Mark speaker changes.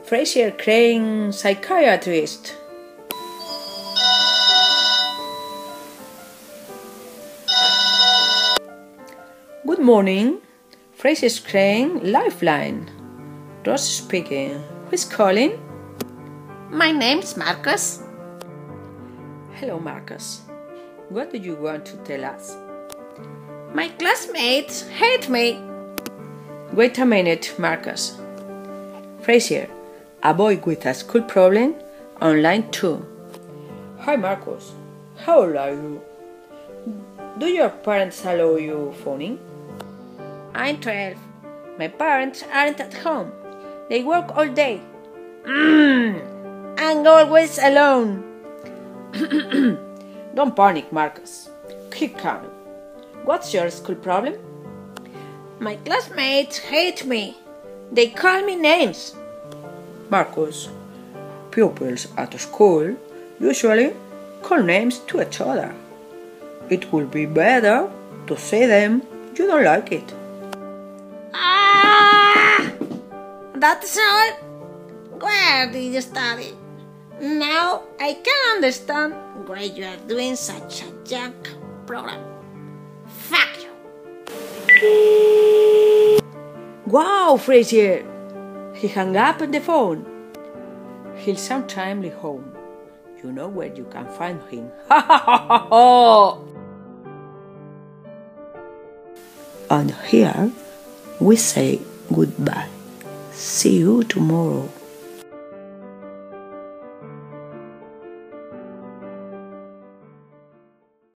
Speaker 1: Frasier Crane, psychiatrist. Good morning, Frasier Crane, Lifeline. Ross speaking. Who's calling?
Speaker 2: My name's Marcus.
Speaker 1: Hello, Marcus. What do you want to tell us?
Speaker 2: My classmates hate me.
Speaker 1: Wait a minute, Marcus. Frasier, a boy with a school problem, on line 2. Hi, Marcus. How old are you? Do your parents allow you phoning?
Speaker 2: I'm 12.
Speaker 1: My parents aren't at home. They work all day.
Speaker 2: I'm always alone.
Speaker 1: Don't panic, Marcus. Keep calm. What's your school problem?
Speaker 2: My classmates hate me. They call me names.
Speaker 1: Marcus, pupils at school usually call names to each other. It would be better to say them you don't like it.
Speaker 2: That's all? Where did you study? Now I can understand why you are doing such a junk program. Fuck you.
Speaker 1: Wow, Frasier! He hung up the phone. He'll sometime be home. You know where you can find him. Ha ha ha ha ha! And here we say goodbye. See you tomorrow.